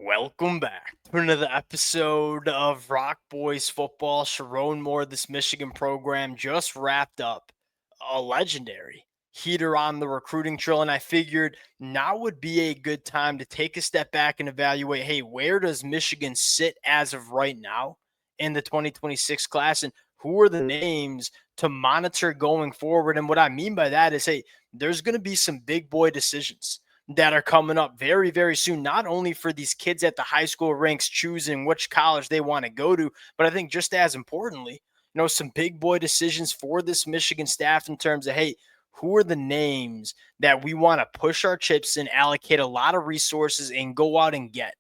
Welcome back to another episode of Rock Boys Football. Sherrone Moore, this Michigan program just wrapped up a legendary heater on the recruiting trail, and I figured now would be a good time to take a step back and evaluate, hey, where does Michigan sit as of right now in the 2026 class, and who are the names to monitor going forward? And what I mean by that is, hey, there's going to be some big boy decisions that are coming up very, very soon, not only for these kids at the high school ranks choosing which college they want to go to, but I think just as importantly, some big boy decisions for this Michigan staff in terms of, hey, who are the names that we want to push our chips in, allocate a lot of resources, and go out and get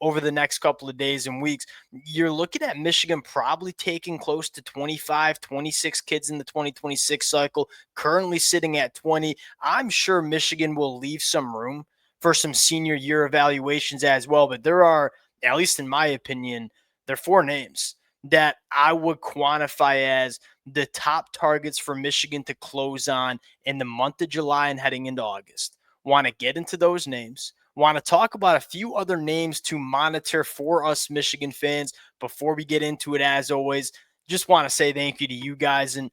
over the next couple of days and weeks. You're looking at Michigan probably taking close to 25, 26 kids in the 2026 cycle, currently sitting at 20. I'm sure Michigan will leave some room for some senior year evaluations as well, but there are, at least in my opinion, there are four names that I would quantify as the top targets for Michigan to close on in the month of July and heading into August. Want to get into those names. Want to talk about a few other names to monitor for us Michigan fans before we get into it. As always, just want to say thank you to you guys and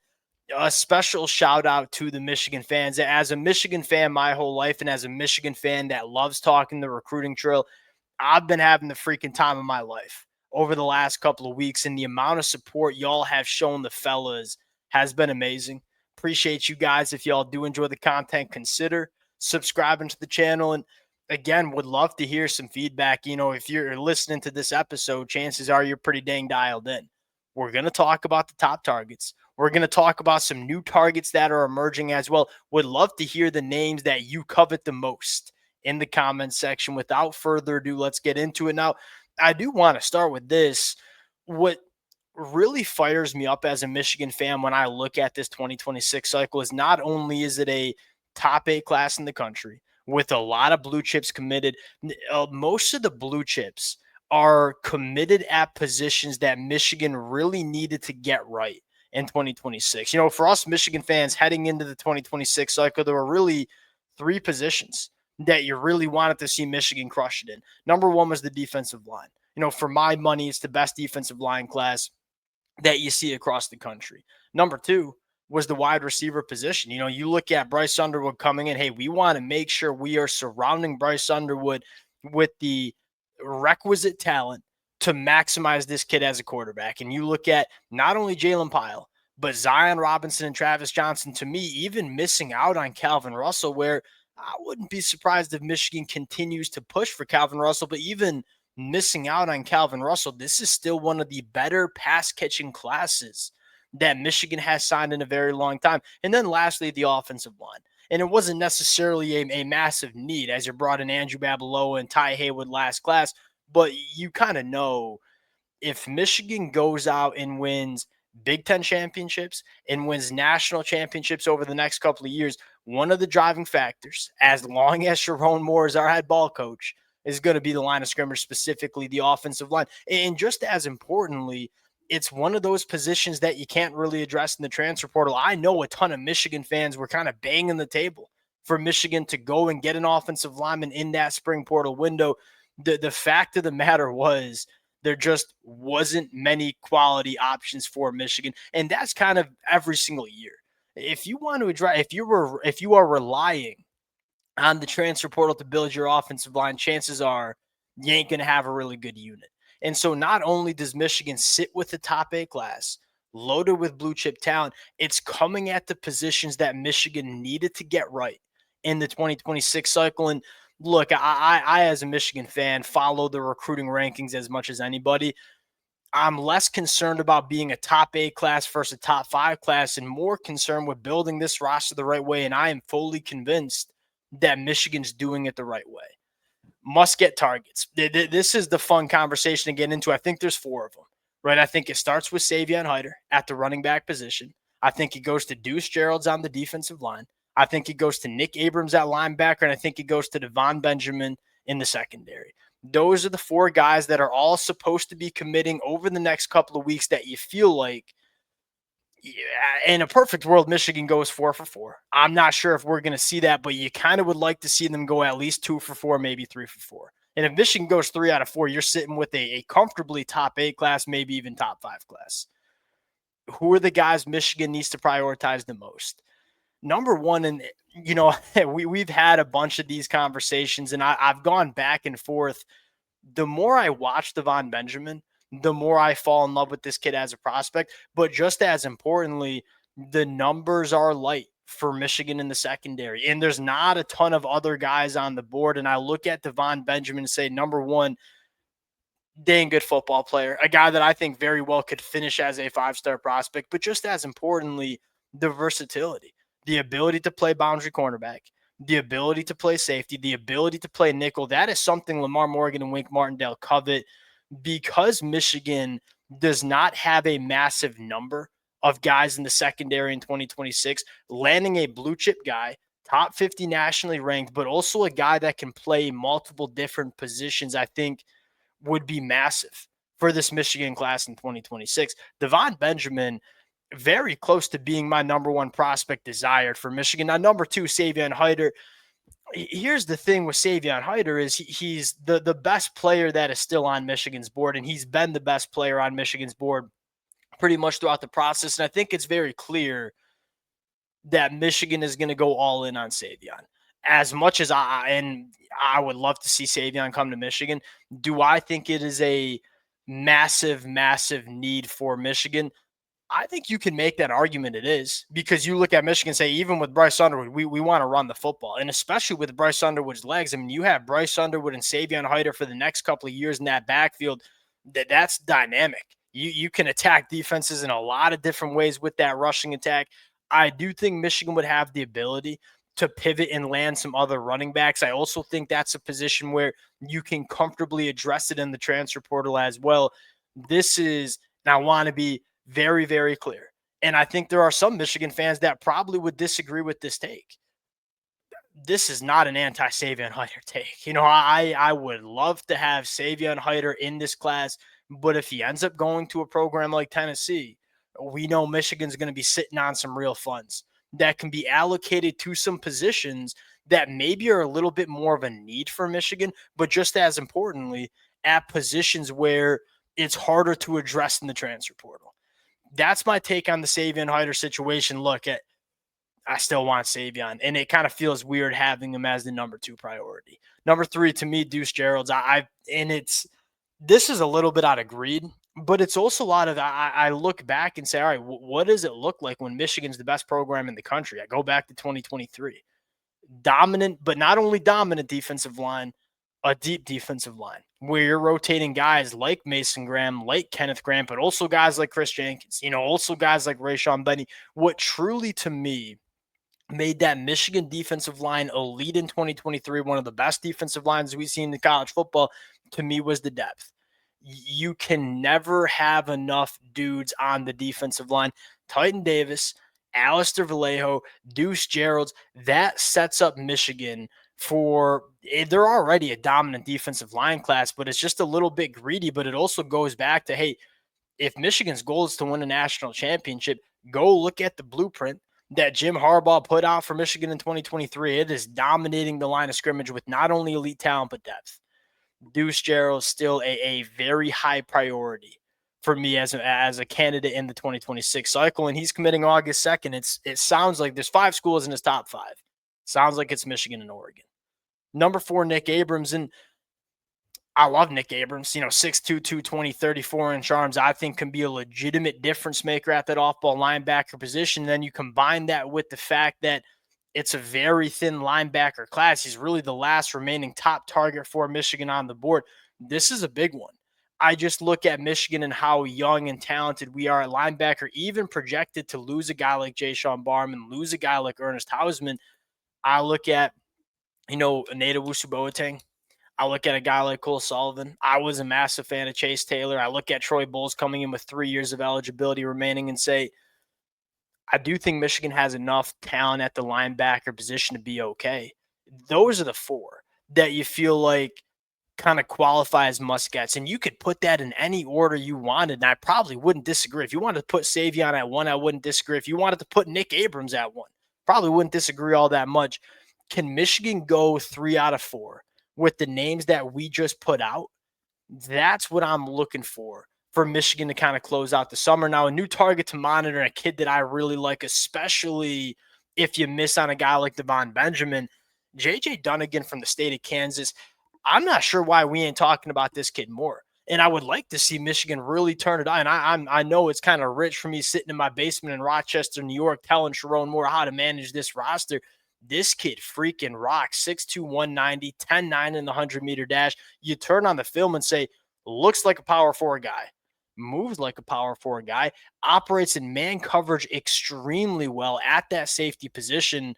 a special shout out to the Michigan fans. As a Michigan fan my whole life, and as a Michigan fan that loves talking the recruiting trail, I've been having the freaking time of my life over the last couple of weeks, and the amount of support y'all have shown the fellas has been amazing. Appreciate you guys. If y'all do enjoy the content, consider subscribing to the channel. And again, would love to hear some feedback. If you're listening to this episode, chances are you're pretty dang dialed in. We're going to talk about the top targets. We're going to talk about some new targets that are emerging as well. Would love to hear the names that you covet the most in the comments section. Without further ado, let's get into it. Now, I do want to start with this. What really fires me up as a Michigan fan when I look at this 2026 cycle is not only is it a top 8 class in the country with a lot of blue chips committed, most of the blue chips are committed at positions that Michigan really needed to get right in 2026. For us Michigan fans heading into the 2026 cycle, there were really three positions that you really wanted to see Michigan crush it in. Number one was the defensive line. For my money, it's the best defensive line class that you see across the country. Number two was the wide receiver position. You look at Bryce Underwood coming in. Hey, we want to make sure we are surrounding Bryce Underwood with the requisite talent to maximize this kid as a quarterback. And you look at not only Jalen Pyle, but Zion Robinson and Travis Johnson, to me, even missing out on Calvin Russell, where I wouldn't be surprised if Michigan continues to push for Calvin Russell, but even missing out on Calvin Russell, this is still one of the better pass catching classes that Michigan has signed in a very long time. And then lastly, the offensive line. And it wasn't necessarily a massive need as you brought in Andrew Babaloa and Ty Haywood last class, but you kind of know if Michigan goes out and wins Big Ten championships and wins national championships over the next couple of years, one of the driving factors, as long as Sherrone Moore is our head ball coach, is going to be the line of scrimmage, specifically the offensive line. And just as importantly, it's one of those positions that you can't really address in the transfer portal. I know a ton of Michigan fans were kind of banging the table for Michigan to go and get an offensive lineman in that spring portal window. The fact of the matter was there just wasn't many quality options for Michigan. And that's kind of every single year. If you want to address, if you are relying on the transfer portal to build your offensive line, chances are you ain't going to have a really good unit. And so not only does Michigan sit with the top 8 class, loaded with blue chip talent, it's coming at the positions that Michigan needed to get right in the 2026 cycle. And look, I as a Michigan fan, follow the recruiting rankings as much as anybody. I'm less concerned about being a top 8 class versus a top 5 class and more concerned with building this roster the right way. And I am fully convinced that Michigan's doing it the right way. Must get targets. This is the fun conversation to get into. I think there's 4 of them, right? I think it starts with Savion Hiter at the running back position. I think it goes to Deuce Geralds on the defensive line. I think it goes to Nick Abrams at linebacker, and I think it goes to Davon Benjamin in the secondary. Those are the 4 guys that are all supposed to be committing over the next couple of weeks that you feel like, in a perfect world, Michigan goes 4 for 4. I'm not sure if we're going to see that, but you kind of would like to see them go at least 2 for 4, maybe 3 for 4. And if Michigan goes 3 out of 4, you're sitting with a comfortably top 8 class, maybe even top 5 class. Who are the guys Michigan needs to prioritize the most? Number one, and we've had a bunch of these conversations, and I've gone back and forth. The more I watch Davon Benjamin, the more I fall in love with this kid as a prospect. But just as importantly, the numbers are light for Michigan in the secondary. And there's not a ton of other guys on the board. And I look at Davon Benjamin and say, number one, dang good football player, a guy that I think very well could finish as a 5-star prospect, but just as importantly, the versatility, the ability to play boundary cornerback, the ability to play safety, the ability to play nickel. That is something Lamar Morgan and Wink Martindale covet because Michigan does not have a massive number of guys in the secondary in 2026. Landing a blue chip guy, top 50 nationally ranked, but also a guy that can play multiple different positions, I think would be massive for this Michigan class in 2026. Davon Benjamin, very close to being my number one prospect desired for Michigan. Now, number two, Savion Hiter. Here's the thing with Savion Hiter is he's the best player that is still on Michigan's board, and he's been the best player on Michigan's board pretty much throughout the process. And I think it's very clear that Michigan is going to go all in on Savion. As much as I would love to see Savion come to Michigan, do I think it is a massive, massive need for Michigan? I think you can make that argument it is, because you look at Michigan and say, even with Bryce Underwood, we want to run the football. And especially with Bryce Underwood's legs, I mean, you have Bryce Underwood and Savion Hiter for the next couple of years in that backfield. That's dynamic. You can attack defenses in a lot of different ways with that rushing attack. I do think Michigan would have the ability to pivot and land some other running backs. I also think that's a position where you can comfortably address it in the transfer portal as well. And I want to be very, very clear. And I think there are some Michigan fans that probably would disagree with this take. This is not an anti-Savion Hiter take. I would love to have Savion Hiter in this class, but if he ends up going to a program like Tennessee, we know Michigan's going to be sitting on some real funds that can be allocated to some positions that maybe are a little bit more of a need for Michigan, but just as importantly, at positions where it's harder to address in the transfer portal. That's my take on the Savion Hiter situation. Look, I still want Savion, and it kind of feels weird having him as the number 2 priority. Number 3, to me, Deuce Geralds. This is a little bit out of greed, but it's also a lot of, I look back and say, all right, what does it look like when Michigan's the best program in the country? I go back to 2023. Dominant, but not only dominant defensive line, a deep defensive line where you're rotating guys like Mason Graham, like Kenneth Grant, but also guys like Chris Jenkins, also guys like Rayshon Benny. What truly, to me, made that Michigan defensive line elite in 2023, one of the best defensive lines we've seen in college football, to me, was the depth. You can never have enough dudes on the defensive line. Titan Davis, Alistair Vallejo, Deuce Geralds, that sets up Michigan for, they're already a dominant defensive line class, but it's just a little bit greedy. But it also goes back to, hey, if Michigan's goal is to win a national championship, go look at the blueprint that Jim Harbaugh put out for Michigan in 2023. It is dominating the line of scrimmage with not only elite talent, but depth. Deuce Gerald is still a very high priority for me as a candidate in the 2026 cycle, and he's committing August 2nd. It sounds like there's 5 schools in his top 5. Sounds like it's Michigan and Oregon. Number 4, Nick Abrams, and I love Nick Abrams. 6'2", 220, 34-inch arms. I think can be a legitimate difference maker at that off-ball linebacker position. And then you combine that with the fact that it's a very thin linebacker class. He's really the last remaining top target for Michigan on the board. This is a big one. I just look at Michigan and how young and talented we are at linebacker, even projected to lose a guy like Jayshon Barman, lose a guy like Ernest Hausman. I look at, Aneda Wusu-Boateng. I look at a guy like Cole Sullivan. I was a massive fan of Chase Taylor. I look at Troy Bowles coming in with 3 years of eligibility remaining and say, I do think Michigan has enough talent at the linebacker position to be okay. Those are the 4 that you feel like kind of qualify as must-gets. And you could put that in any order you wanted, and I probably wouldn't disagree. If you wanted to put Savion at 1, I wouldn't disagree. If you wanted to put Nick Abrams at 1, probably wouldn't disagree all that much. Can Michigan go 3 out of 4 with the names that we just put out, that's what I'm looking for Michigan to kind of close out the summer. Now, a new target to monitor, a kid that I really like, especially if you miss on a guy like Davon Benjamin, J.J. Dunnigan from the state of Kansas. I'm not sure why we ain't talking about this kid more. And I would like to see Michigan really turn it on. And I know it's kind of rich for me sitting in my basement in Rochester, New York, telling Sherrone Moore how to manage this roster. This kid freaking rocks, 6'2", 190, 10'9" in the 100-meter dash. You turn on the film and say, looks like a power forward guy, moves like a power forward guy, operates in man coverage extremely well at that safety position.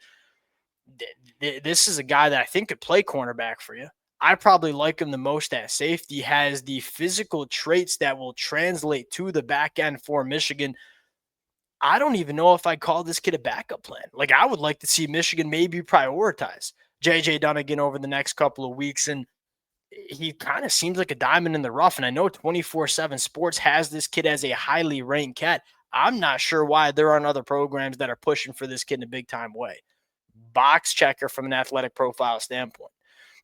This is a guy that I think could play cornerback for you. I probably like him the most at safety, has the physical traits that will translate to the back end for Michigan. I don't even know if I'd call this kid a backup plan. Like, I would like to see Michigan maybe prioritize J.J. Dunnigan over the next couple of weeks. And he kind of seems like a diamond in the rough. And I know 24/7 Sports has this kid as a highly ranked cat. I'm not sure why there aren't other programs that are pushing for this kid in a big time way. Box checker from an athletic profile standpoint.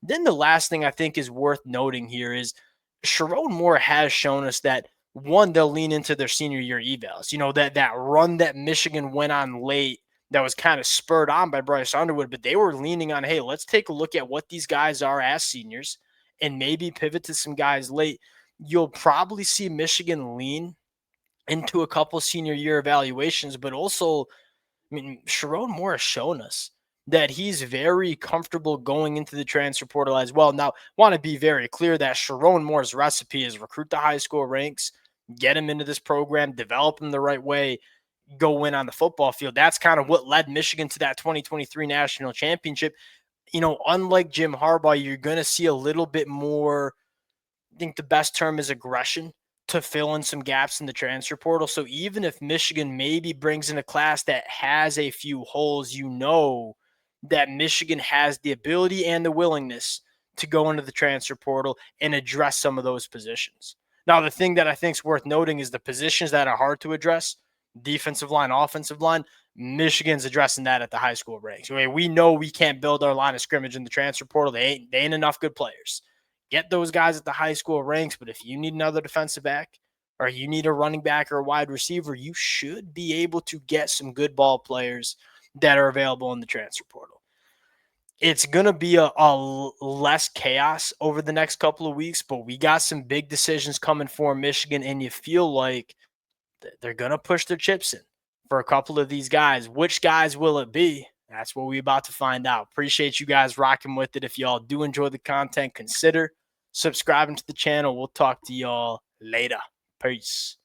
Then the last thing I think is worth noting here is Sherrone Moore has shown us that, one, they'll lean into their senior year evals. You know, that run that Michigan went on late that was kind of spurred on by Bryce Underwood, but they were leaning on, hey, let's take a look at what these guys are as seniors and maybe pivot to some guys late. You'll probably see Michigan lean into a couple senior year evaluations, but also, I mean, Sherrone Moore has shown us that he's very comfortable going into the transfer portal as well. Now, want to be very clear that Sherrone Moore's recipe is recruit the high school ranks, get him into this program, develop him the right way, go win on the football field. That's kind of what led Michigan to that 2023 national championship. You know, unlike Jim Harbaugh, you're going to see a little bit more, I think the best term is aggression, to fill in some gaps in the transfer portal. So even if Michigan maybe brings in a class that has a few holes, you know that Michigan has the ability and the willingness to go into the transfer portal and address some of those positions. Now, the thing that I think is worth noting is the positions that are hard to address, defensive line, offensive line, Michigan's addressing that at the high school ranks. I mean, we know we can't build our line of scrimmage in the transfer portal. They ain't enough good players. Get those guys at the high school ranks, but if you need another defensive back or you need a running back or a wide receiver, you should be able to get some good ball players that are available in the transfer portal. It's going to be a less chaos over the next couple of weeks, but we got some big decisions coming for Michigan, and you feel like they're going to push their chips in for a couple of these guys. Which guys will it be? That's what we're about to find out. Appreciate you guys rocking with it. If y'all do enjoy the content, consider subscribing to the channel. We'll talk to y'all later. Peace.